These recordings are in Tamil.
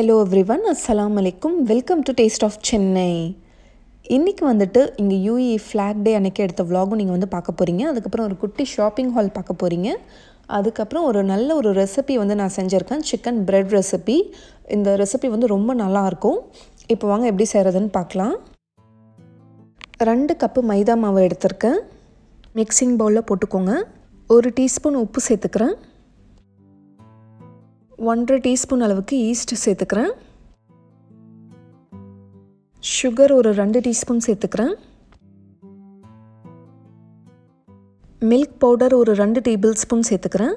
Hello everyone, Assalamu alaikum. Welcome to Taste of Chennai. இன்னைக்கு வந்துட்டு இங்க UAE flag day அன்னைக்கு எடுத்த vlog நீங்க வந்து பார்க்க போறீங்க. அதுக்கு அப்புறம் ஒரு குட்டி ஷாப்பிங் ஹால் பார்க்க போறீங்க. அதுக்கு அப்புறம் ஒரு நல்ல ஒரு ரெசிபி வந்து நான் செஞ்சிருக்கேன், chicken bread recipe. இந்த ரெசிபி வந்து ரொம்ப நல்லா இருக்கும். இப்போ வாங்க எப்படி செய்யறதுன்னு பார்க்கலாம். 2 கப் மைதா மாவு எடுத்துர்க்கேன். மிக்சிங் பவுல்ல போட்டுக்கோங்க. 1 டீஸ்பூன் உப்பு சேர்த்துக்கிறேன். 1/2 டீஸ்பூன் அளவுக்கு ஈஸ்ட் சேர்த்துக்கிறேன். சுகர் ஒரு 2 டீஸ்பூன் சேர்த்துக்கிறேன். மில்க் பவுடர் ஒரு 2 டேபிள் ஸ்பூன் சேர்த்துக்கிறேன்.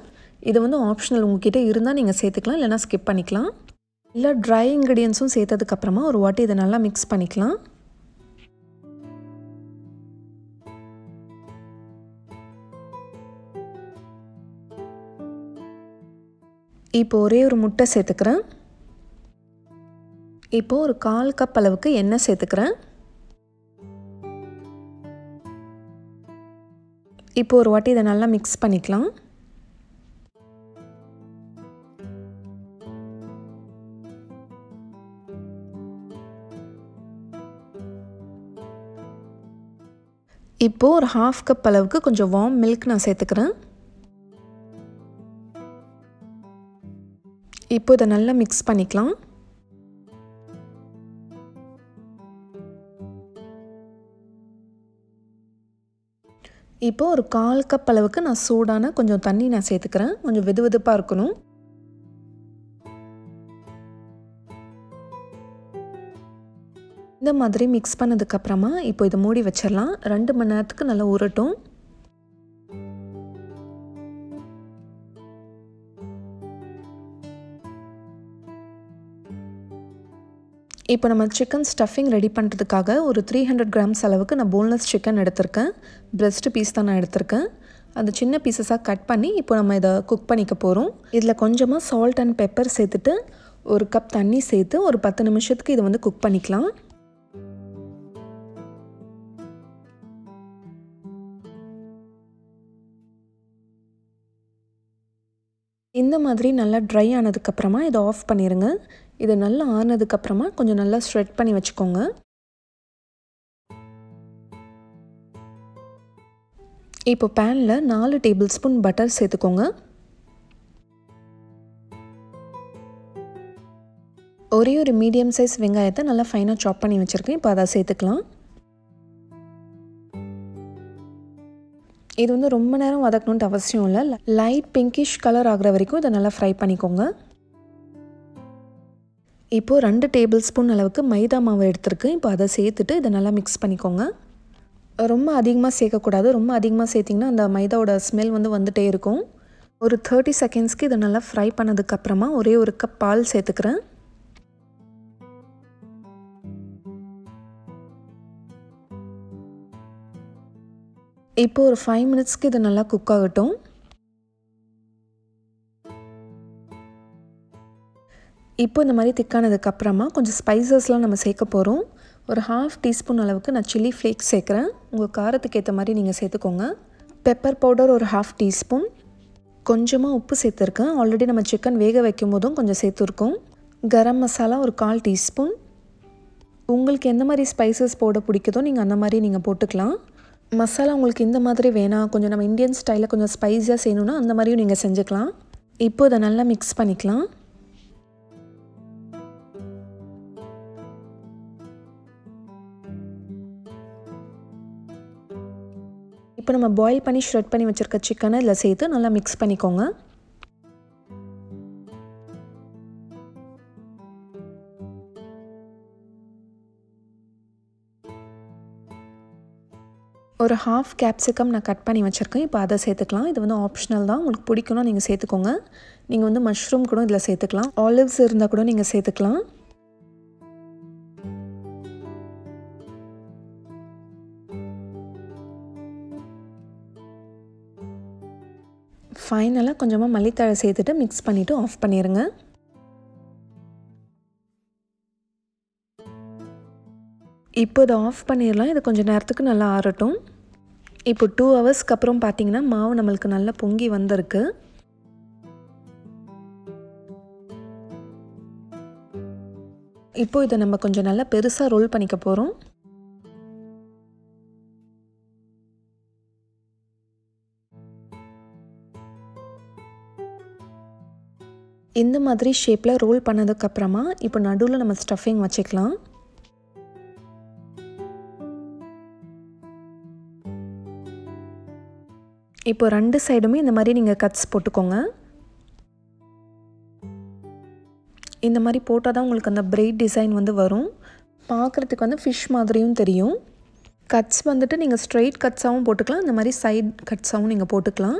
இது வந்து ஆப்ஷனல், உங்ககிட்ட இருந்தால் நீங்கள் சேர்த்துக்கலாம், இல்லைனா ஸ்கிப் பண்ணிக்கலாம். இல்லை ட்ரை இன்க்ரீடியன்ஸும் சேர்த்ததுக்கப்புறமா ஒரு வாட்டி இதை நல்லா மிக்ஸ் பண்ணிக்கலாம். இப்போ ஒரே ஒரு முட்டை சேர்த்துக்கிறேன். இப்போ ஒரு 1/4 கப் அளவுக்கு எண்ணெய் சேர்த்துக்கிறேன். இப்போ ஒரு வாட்டி இதை நல்லா மிக்ஸ் பண்ணிக்கலாம். இப்போ ஒரு 1/2 கப் அளவுக்கு கொஞ்சம் வார்ம் மில்க் நான் சேர்த்துக்கிறேன். இப்போ இதை நல்லா மிக்ஸ் பண்ணிக்கலாம். இப்போ ஒரு 1/4 கப் அளவுக்கு நான் சூடான கொஞ்சம் தண்ணி நான் சேர்த்துக்கிறேன். கொஞ்சம் வெதுவெதுப்பாக இருக்கணும். இந்த மாதிரி மிக்ஸ் பண்ணதுக்கப்புறமா இப்போ இதை மூடி வச்சிடலாம். 2 மணி நேரத்துக்கு நல்லா ஊறட்டும். இப்போ நம்ம சிக்கன் ஸ்டஃபிங் ரெடி பண்ணுறதுக்காக ஒரு 300 கிராம்ஸ் அளவுக்கு நான் போன்லெஸ் சிக்கன் எடுத்திருக்கேன். பிரெஸ்ட் பீஸ் தான் நான் எடுத்திருக்கேன். அது சின்ன பீசஸாக கட் பண்ணி இப்போ நம்ம இதை குக் பண்ணிக்க போகிறோம். இதில் கொஞ்சமாக சால்ட் அண்ட் பெப்பர் சேர்த்துட்டு 1 கப் தண்ணி சேர்த்து ஒரு 10 நிமிஷத்துக்கு இதை வந்து குக் பண்ணிக்கலாம். இந்த மாதிரி நல்லா ட்ரை ஆனதுக்கப்புறமா இதை ஆஃப் பண்ணிடுங்க. இது நல்லா ஆனதுக்கப்புறமா கொஞ்சம் நல்லா ஸ்ப்ரெட் பண்ணி வச்சுக்கோங்க. இப்போ பேனில் 4 டேபிள் ஸ்பூன் பட்டர் சேர்த்துக்கோங்க. ஒரே ஒரு மீடியம் சைஸ் வெங்காயத்தை நல்லா ஃபைனாக சாப் பண்ணி வச்சுருக்கேன். இப்போ அதை சேர்த்துக்கலாம். இது வந்து ரொம்ப நேரம் வதக்கணுன்ட்டு அவசியம் இல்லை. லைட் பிங்கிஷ் கலர் ஆகிற வரைக்கும் இதை நல்லா ஃப்ரை பண்ணிக்கோங்க. இப்போது 2 டேபிள் ஸ்பூன் அளவுக்கு மைதா மாவு எடுத்துருக்கு. இப்போ அதை சேர்த்துட்டு இதை நல்லா மிக்ஸ் பண்ணிக்கோங்க. ரொம்ப அதிகமாக சேர்க்கக்கூடாது. ரொம்ப அதிகமாக சேர்த்திங்கன்னா அந்த மைதாவோட ஸ்மெல் வந்து வந்துகிட்டே இருக்கும். ஒரு 30 செகண்ட்ஸ்க்கு இதை நல்லா ஃப்ரை பண்ணதுக்கப்புறமா ஒரே ஒரு கப் பால் சேர்த்துக்கிறேன். இப்போ ஒரு 5 மினிட்ஸ்க்கு இது நல்லா குக் ஆகட்டும். இப்போ இந்த மாதிரி திக்கானதுக்கப்புறமா கொஞ்சம் ஸ்பைசஸ்லாம் நம்ம சேர்க்க போகிறோம். ஒரு 1/2 டீஸ்பூன் அளவுக்கு நான் சில்லி ஃப்ளேக்ஸ் சேர்க்குறேன். உங்கள் காரத்துக்கு ஏற்ற மாதிரி நீங்கள் சேர்த்துக்கோங்க. பெப்பர் பவுடர் ஒரு 1/2 டீஸ்பூன். கொஞ்சமாக உப்பு சேர்த்துருக்கேன். ஆல்ரெடி நம்ம சிக்கன் வேக வைக்கும் போதும் கொஞ்சம் சேர்த்துருக்கோம். கரம் மசாலா ஒரு 1/4 டீஸ்பூன். உங்களுக்கு எந்த மாதிரி ஸ்பைசஸ் போட பிடிக்குதோ நீங்கள் அந்த மாதிரி நீங்கள் போட்டுக்கலாம். மசாலா உங்களுக்கு இந்த மாதிரி வேணாம், கொஞ்சம் நம்ம இந்தியன் ஸ்டைலில் கொஞ்சம் ஸ்பைஸியாக செய்யணுன்னா அந்த மாதிரியும் நீங்கள் செஞ்சுக்கலாம். இப்போ இதை நல்லா மிக்ஸ் பண்ணிக்கலாம். இப்போ நம்ம பாயில் பண்ணி ஷ்ரெட் பண்ணி வச்சுருக்க சிக்கனை இதில் சேர்த்து நல்லா மிக்ஸ் பண்ணிக்கோங்க. ஒரு 1/2 கேப்சிகம் நான் கட் பண்ணி வச்சுருக்கேன். இப்போ அதை சேர்த்துக்கலாம். இது வந்து ஆப்ஷனல் தான், உங்களுக்கு பிடிக்கும்னா நீங்கள் சேர்த்துக்கோங்க. நீங்கள் வந்து மஷ்ரூம் கூட இதில் சேர்த்துக்கலாம். ஆலிவ்ஸ் இருந்தால் கூட நீங்கள் சேர்த்துக்கலாம். ஃபைனலாக கொஞ்சமாக மல்லித்தழை சேர்த்துட்டு மிக்ஸ் பண்ணிவிட்டு ஆஃப் பண்ணிடுங்க. இப்போ இதை ஆஃப் பண்ணிடலாம். இது கொஞ்சம் நேரத்துக்கு நல்லா ஆறட்டும். இப்போ 2 ஹவர்ஸ்க்கு அப்புறம் பார்த்தீங்கன்னா மாவு நம்மளுக்கு நல்லா பொங்கி வந்திருக்கு. இப்போ இதை நம்ம கொஞ்சம் நல்லா பெருசாக ரோல் பண்ணிக்க போகிறோம். இந்த மாதிரி ஷேப்பில் ரோல் பண்ணதுக்கப்புறமா இப்போ நடுவில் நம்ம ஸ்டஃபிங் வச்சுக்கலாம். இப்போ 2 சைடுமே இந்த மாதிரி நீங்கள் கட்ஸ் போட்டுக்கோங்க. இந்த மாதிரி போட்டால் தான் உங்களுக்கு அந்த பிரெய்ட் டிசைன் வந்து வரும். பார்க்குறதுக்கு வந்து ஃபிஷ் மாதிரியும் தெரியும். கட்ஸ் வந்துட்டு நீங்கள் ஸ்ட்ரெயிட் கட்ஸாகவும் போட்டுக்கலாம், இந்த மாதிரி சைட் கட்ஸாகவும் நீங்கள் போட்டுக்கலாம்.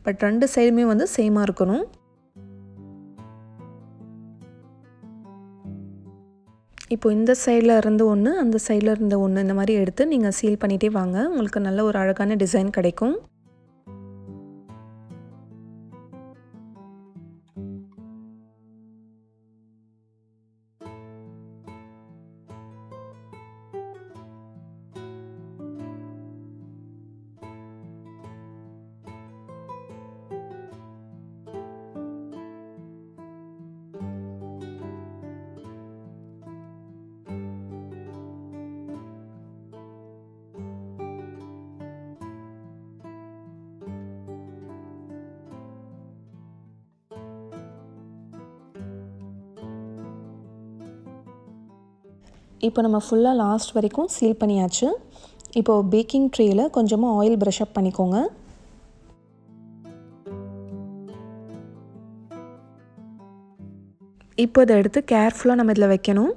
பட் 2 சைடுமே வந்து சேமாக இருக்கணும். இப்போ இந்த சைடில் இருந்து ஒன்று, அந்த சைடில் இருந்து ஒன்று, இந்த மாதிரி எடுத்து நீங்கள் சீல் பண்ணிகிட்டே வாங்க. உங்களுக்கு நல்ல ஒரு அழகான டிசைன் கிடைக்கும். இப்போ நம்ம ஃபுல்லாக லாஸ்ட் வரைக்கும் சீல் பண்ணியாச்சு. இப்போது பேக்கிங் ட்ரேயில் கொஞ்சமாக ஆயில் ப்ரஷ் அப் பண்ணிக்கோங்க. இப்போ இதை எடுத்து கேர்ஃபுல்லாக நம்ம இதில் வைக்கணும்.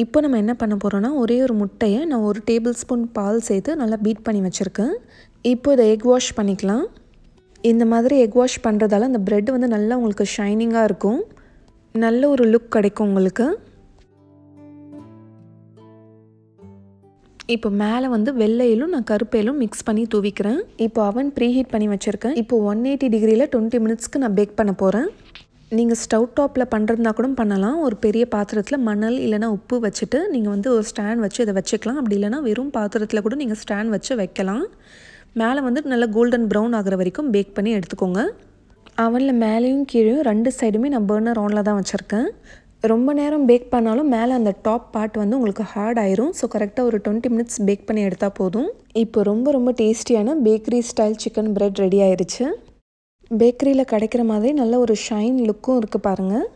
இப்போ நம்ம என்ன பண்ண போகிறோன்னா, ஒரே ஒரு முட்டையை நான் 1 டேபிள் ஸ்பூன் பால் சேர்த்து நல்லா பீட் பண்ணி வச்சுருக்கேன். இப்போ இதை எக் வாஷ் பண்ணிக்கலாம். இந்த மாதிரி எக் வாஷ் பண்ணுறதால அந்த ப்ரெட் வந்து நல்லா உங்களுக்கு ஷைனிங்காக இருக்கும், நல்ல ஒரு லுக் கிடைக்கும் உங்களுக்கு. இப்போ மேலே வந்து வெள்ளையிலும் நான் கருப்பையிலும் மிக்ஸ் பண்ணி தூவிக்கிறேன். இப்போ அவன் ப்ரீஹீட் பண்ணி வச்சுருக்கேன். இப்போ 180 டிகிரியில் 20 மினிட்ஸ்க்கு நான் பேக் பண்ண போகிறேன். நீங்கள் ஸ்டவ் டாப்பில் பண்ணுறதுனா கூட பண்ணலாம். ஒரு பெரிய பாத்திரத்தில் மணல் இல்லைனா உப்பு வச்சுட்டு நீங்கள் வந்து ஒரு ஸ்டாண்ட் வச்சு இதை வச்சுக்கலாம். அப்படி இல்லைனா வெறும் பாத்திரத்தில் கூட நீங்கள் ஸ்டாண்ட் வச்சு வைக்கலாம். மேலே வந்து நல்லா கோல்டன் ப்ரௌன் ஆகிற வரைக்கும் பேக் பண்ணி எடுத்துக்கோங்க. அவனில் மேலேயும் கீழேயும் 2 சைடுமே நான் பர்னர் ஆனில் தான் வச்சுருக்கேன். ரொம்ப நேரம் பேக் பண்ணாலும் மேலே அந்த டாப் பார்ட் வந்து உங்களுக்கு ஹார்ட் ஆயிரும். ஸோ கரெக்டாக ஒரு 20 மினிட்ஸ் பேக் பண்ணி எடுத்தால் போதும். இப்போ ரொம்ப டேஸ்டியான bakery style chicken bread ready ஆயிடுச்சு. பேக்கரியில் கிடைக்கிற மாதிரி நல்ல ஒரு ஷைன் லுக்கும் இருக்குது பாருங்கள்.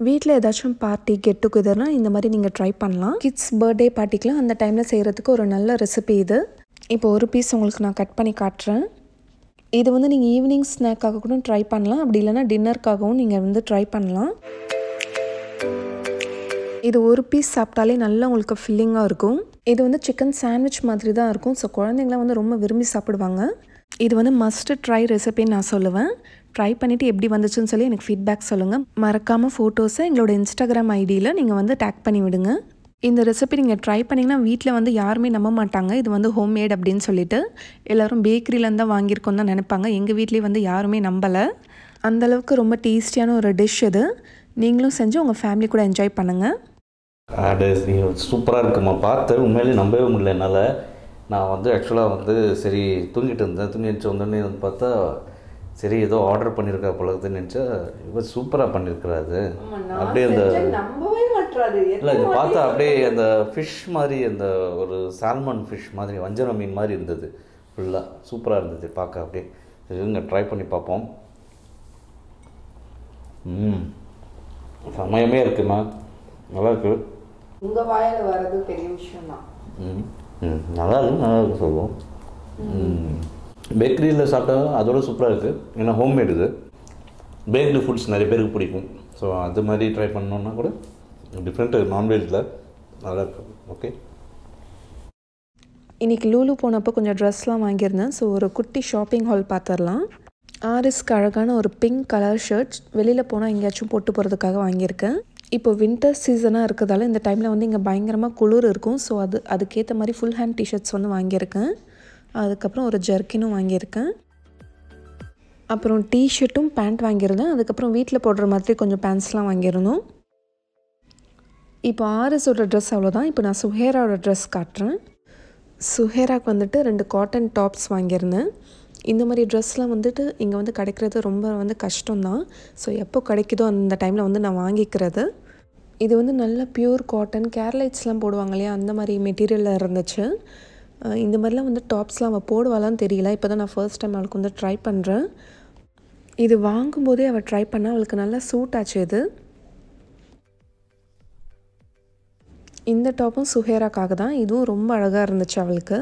வீட்டில் ஏதாச்சும் பார்ட்டி கெட் டுகெதர்னால் இந்த மாதிரி நீங்கள் ட்ரை பண்ணலாம். கிட்ஸ் பர்த்டே பார்ட்டிக்கெலாம் அந்த டைமில் செய்கிறதுக்கு ஒரு நல்ல ரெசிபி இது. இப்போ ஒரு பீஸ் உங்களுக்கு நான் கட் பண்ணி காட்டுறேன். இது வந்து நீங்கள் ஈவினிங் ஸ்நாக்காக கூட ட்ரை பண்ணலாம், அப்படி இல்லைனா டின்னருக்காகவும் நீங்கள் வந்து ட்ரை பண்ணலாம். இது ஒரு பீஸ் சாப்பிட்டாலே நல்லா உங்களுக்கு ஃபில்லிங்காக இருக்கும். இது வந்து சிக்கன் சாண்ட்விச் மாதிரி தான் இருக்கும். ஸோ குழந்தைங்களாம் வந்து ரொம்ப விரும்பி சாப்பிடுவாங்க. இது வந்து மஸ்ட் ட்ரை ரெசிபின்னு நான் சொல்லுவேன். ட்ரை பண்ணிவிட்டு எப்படி வந்துச்சுன்னு சொல்லி எனக்கு ஃபீட்பேக் சொல்லுங்கள். மறக்காமல் ஃபோட்டோஸை எங்களோட இன்ஸ்டாகிராம் ஐடியில் நீங்கள் வந்து டேக் பண்ணி விடுங்க. இந்த ரெசிபி நீங்கள் ட்ரை பண்ணிங்கன்னா வீட்டில் வந்து யாருமே நம்ப மாட்டாங்க இது வந்து ஹோம்மேட் அப்படின்னு சொல்லிட்டு. எல்லோரும் பேக்கரியிலேருந்து தான் வாங்கியிருக்கோம் தான் நினைப்பாங்க. எங்கள் வீட்லேயே வந்து யாருமே நம்பலை. அந்தளவுக்கு ரொம்ப டேஸ்டியான ஒரு டிஷ் இது. நீங்களும் செஞ்சு உங்கள் ஃபேமிலி கூட என்ஜாய் பண்ணுங்கள். அது சூப்பராக இருக்குமா, பார்த்து உண்மையிலே நம்பவே முடியல என்னால். நான் வந்து ஆக்சுவலாக வந்து சரி தூங்கிட்டு இருந்தேன். தூங்கி எழுந்து வந்தோடனே வந்து பார்த்தா சரி ஏதோ ஆர்டர் பண்ணியிருக்கா பழகுதுன்னு நினச்சா இவ சூப்பராக பண்ணியிருக்கிறாரு. அப்படியே அந்த இல்லை இது பார்த்தா அப்படியே அந்த ஃபிஷ் மாதிரி, அந்த ஒரு சால்மன் ஃபிஷ் மாதிரி, வஞ்சரம் மீன் மாதிரி இருந்தது. ஃபுல்லாக சூப்பராக இருந்தது பார்க்க. அப்படியே இங்கே ட்ரை பண்ணி பார்ப்போம். சமயமே இருக்குமா, நல்லா இருக்கு. உங்கள் வாயில் வர்றது பெரிய விஷயம் தான். நல்லா இருக்கு சொல்லுவோம். பேக்கரியில் சாப்பிட்டா அதோட சூப்பராக இருக்குது. ஏன்னா ஹோம்மேடு இது. பேக்டு ஃபுட்ஸ் நிறைய பேருக்கு பிடிக்கும். ஸோ அது மாதிரி ட்ரை பண்ணோன்னா கூட டிஃப்ரெண்ட்டு நான்வெஜ்ஜில் நல்லா இருக்கும். ஓகே, இன்றைக்கி லூலு போனப்போ கொஞ்சம் ட்ரெஸ்லாம் வாங்கியிருந்தேன். ஸோ ஒரு குட்டி ஷாப்பிங் ஹால் பார்த்துடலாம். ஆரிஸ்க்கு அழகான ஒரு பிங்க் கலர் ஷர்ட் வெளியில் போனால் எங்கேயாச்சும் போட்டு போகிறதுக்காக வாங்கியிருக்கேன். இப்போ வின்டர் சீசனாக இருக்கிறதால இந்த டைமில் வந்து இங்கே பயங்கரமாக குளிர் இருக்கும். ஸோ அதுக்கேற்ற மாதிரி ஃபுல் ஹேண்ட் டிஷர்ட்ஸ் வந்து வாங்கியிருக்கேன். அதுக்கப்புறம் ஒரு ஜர்க்கினும் வாங்கியிருக்கேன். அப்புறம் டிஷர்ட்டும் பேண்ட் வாங்கியிருந்தேன். அதுக்கப்புறம் வீட்டில் போடுற மாதிரி கொஞ்சம் பேண்ட்ஸ்லாம் வாங்கியிருந்தோம். இப்போ ஆரிஸோட ட்ரெஸ் அவ்வளோதான். இப்போ நான் சுஹேராவோட ட்ரெஸ் காட்டுறேன். சுஹேராவுக்கு வந்துட்டு 2 காட்டன் டாப்ஸ் வாங்கியிருந்தேன். இந்த மாதிரி ட்ரெஸ்லாம் வந்துட்டு இங்கே வந்து கிடைக்கிறது ரொம்ப வந்து கஷ்டம்தான். ஸோ எப்போ கிடைக்குதோ அந்த டைமில் வந்து நான் வாங்கிக்கிறது. இது வந்து நல்ல பியூர் காட்டன், கேர்லைட்ஸ்லாம் போடுவாங்க இல்லையா, அந்த மாதிரி மெட்டீரியலில் இருந்துச்சு. இந்த மாதிரிலாம் வந்து டாப்ஸ்லாம் அவள் போடுவாளான்னு தெரியல. இப்போ தான் நான் ஃபர்ஸ்ட் டைம் அவளுக்கு வந்து ட்ரை பண்ணுறேன். இது வாங்கும்போதே அவள் ட்ரை பண்ணால் அவளுக்கு நல்லா சூட் ஆச்சு. இது இந்த டாப்பும் சுஹேராக்காக தான். இதுவும் ரொம்ப அழகாக இருந்துச்சு அவளுக்கு.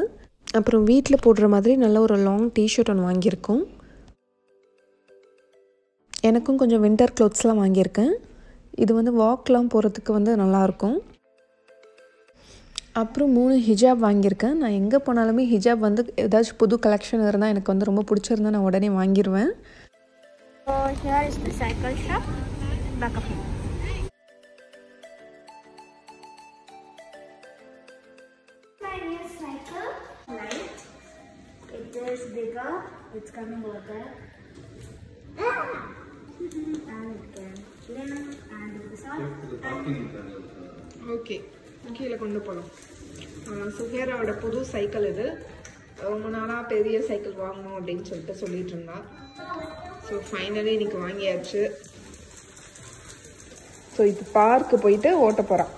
அப்புறம் வீட்டில் போடுற மாதிரி நல்ல ஒரு லாங் டிஷர்ட் ஒன்று வாங்கியிருக்கோம். எனக்கும் கொஞ்சம் வின்டர் க்ளோத்ஸ்லாம் வாங்கியிருக்கேன். இது வந்து வாக்லாம் போகிறதுக்கு வந்து நல்லாயிருக்கும். அப்புறம் 3 ஹிஜாப் வாங்கியிருக்கேன். நான் எங்கே போனாலுமே ஹிஜாப் வந்து ஏதாச்சும் புது கலெக்ஷன் இருந்தால் எனக்கு வந்து ரொம்ப பிடிச்சிருந்தா நான் உடனே வாங்கிடுவேன். Here is the cycle shop. Back of it. My new cycle. Light. It is bigger. It's coming over there. And it can clean and do this all. Okay, கீழே கொண்டு போகலாம். சுஹேராவோட புது சைக்கிள் இது. ரொம்ப நாளாக பெரிய சைக்கிள் வாங்கணும் அப்படின்னு சொல்லிட்டு இருந்தா. ஸோ ஃபைனலி இன்றைக்கி வாங்கியாச்சு. ஸோ இப்போ பார்க்கு போயிட்டு ஓட்ட போகிறான்.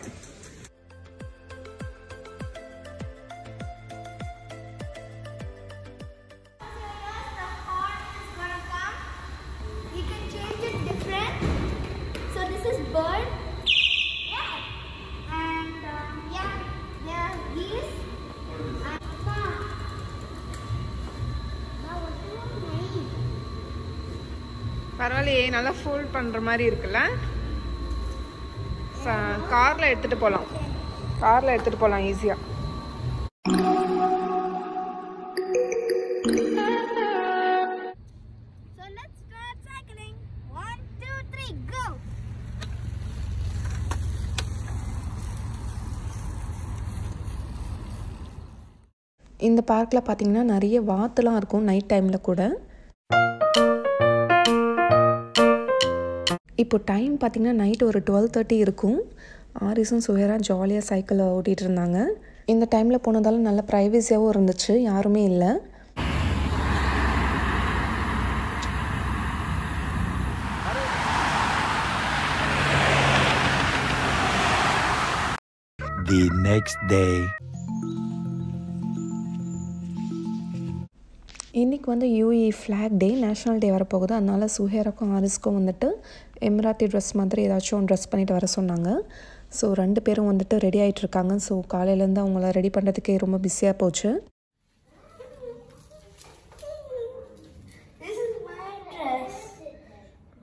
பரவாயில்லையே, நல்லா ஃபோல்ட் பண்ணுற மாதிரி இருக்குல்ல. காரில் எடுத்துகிட்டு போகலாம் ஈஸியாக. இந்த பார்க்கில் பார்த்தீங்கன்னா நிறைய வாத்துலாம் இருக்கும் நைட் டைமில் கூட. இப்போ டைம் பார்த்திங்கன்னா நைட்டு ஒரு 12:30 இருக்கும். ஆரிஸும் சுஹேரா ஜாலியாக சைக்கிளை ஓட்டிகிட்டு இருந்தாங்க. இந்த டைமில் போனதால நல்ல ப்ரைவசியாகவும் இருந்துச்சு, யாருமே இல்லை. The next day. இன்றைக்கி வந்து யூஏ ஃப்ளாக் டே, நேஷ்னல் டே வரப்போகுது. அதனால் சுஹேராக்கும் ஆரிஸ்க்கும் வந்துட்டு எமிராத்தி ட்ரெஸ் மாதிரி ஏதாச்சும் ட்ரெஸ் பண்ணிவிட்டு வர சொன்னாங்க. ஸோ 2 பேரும் வந்துட்டு ரெடி ஆகிட்டுருக்காங்க. ஸோ காலையிலேருந்து அவங்கள ரெடி பண்ணுறதுக்கே ரொம்ப பிஸியாக போச்சு. This is my dress,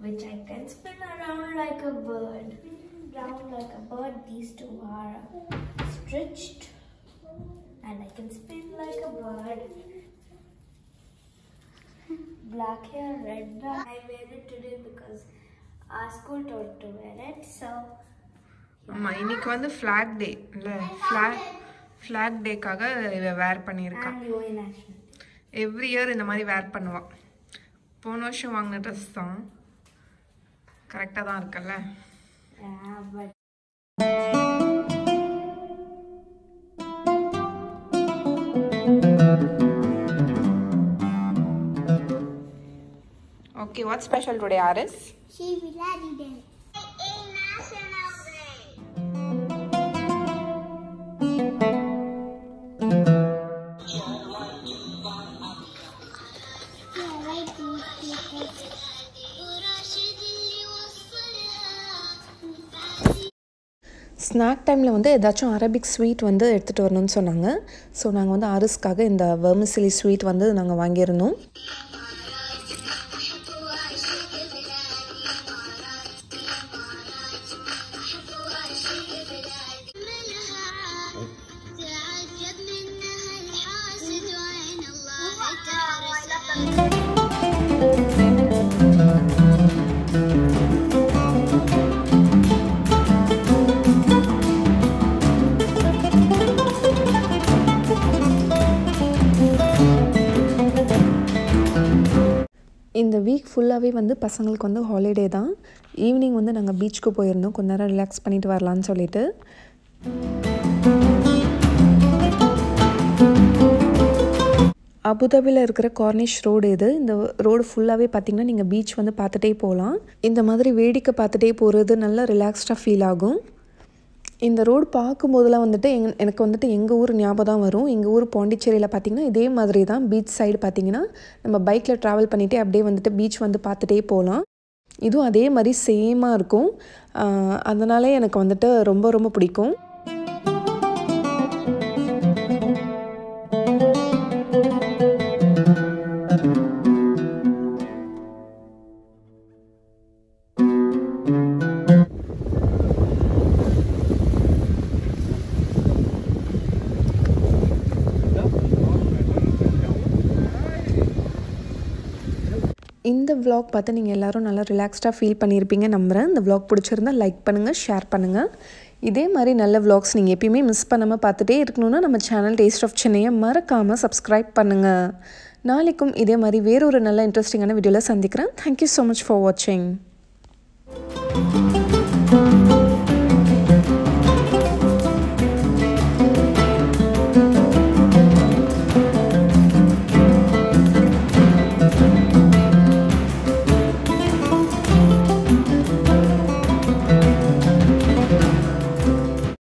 which I can spin around like a bird. Round like a bird, these 2 are stitched, and I can spin like a bird. Black hair, red bag. I wear it today because our school told to wear it. So ஆமாம், இன்னைக்கு வந்து ஃப்ளாக் டே இல்லை, ஃப்ளாக் டேக்காக இவ வேர் பண்ணியிருக்கான். எவ்ரி இயர் இந்த மாதிரி வேர் பண்ணுவாள். போன வருஷம் வாங்கின ட்ரெஸ் தான். கரெக்டாக தான் இருக்குல்ல. Okay, what's special today, Aris? Shiviraji Day. National Day. Snack டைமில் வந்து ஏதாச்சும் அரபிக் ஸ்வீட் வந்து எடுத்துகிட்டு வரணும்னு சொன்னாங்க. ஸோ நாங்கள் வந்து ஆரிஸ்க்காக இந்த வெர்மிசிலி ஸ்வீட் வந்து நாங்கள் வாங்கியிருந்தோம். ஃபுல்லாகவே வந்து பசங்களுக்கு வந்து ஹாலிடே தான். ஈவினிங் வந்து நாங்கள் பீச்சுக்கு போயிருந்தோம், கொஞ்ச நேரம் ரிலாக்ஸ் பண்ணிட்டு வரலான்னு சொல்லிட்டு. அபுதாபியில் இருக்கிற கார்னிஷ் ரோடு இது. இந்த ரோடு ஃபுல்லாகவே பார்த்திங்கன்னா நீங்கள் பீச் வந்து பார்த்துட்டே போகலாம். இந்த மாதிரி வேடிக்கை பார்த்துட்டே போகிறது நல்லா ரிலாக்ஸ்டாக ஃபீல் ஆகும். இந்த ரோடு பார்க்கும்போதெல்லாம் வந்துட்டு எனக்கு வந்துட்டு எங்கள் ஊர் ஞாபகம் தான் வரும். எங்கள் ஊர் பாண்டிச்சேரியில் பார்த்திங்கன்னா இதே மாதிரி தான் பீச் சைடு பார்த்திங்கன்னா நம்ம பைக்கில் ட்ராவல் பண்ணிகிட்டே அப்படியே வந்துட்டு பீச் வந்து பார்த்துட்டே போகலாம். இதுவும் அதே மாதிரி சேமாக இருக்கும். அதனாலே எனக்கு வந்துட்டு ரொம்ப ரொம்ப பிடிக்கும். இந்த vlog பார்த்து நீங்கள் எல்லோரும் நல்லா ரிலாக்ஸ்டாக ஃபீல் பண்ணியிருப்பீங்க நம்புகிறேன். இந்த vlog பிடிச்சிருந்தா லைக் பண்ணுங்கள், ஷேர் பண்ணுங்கள். இதே மாதிரி நல்ல vlogs நீங்கள் எப்பயுமே மிஸ் பண்ணாமல் பார்த்துட்டே இருக்கணும்னா நம்ம சேனல் டேஸ்ட் ஆஃப் சென்னையை மறக்காமல் சப்ஸ்கிரைப் பண்ணுங்கள். நாளைக்கும் இதே மாதிரி வேறொரு நல்ல இன்ட்ரெஸ்டிங்கான வீடியோவில் சந்திக்கிறேன். தேங்க்யூ ஸோ மச் ஃபார் வாட்சிங்.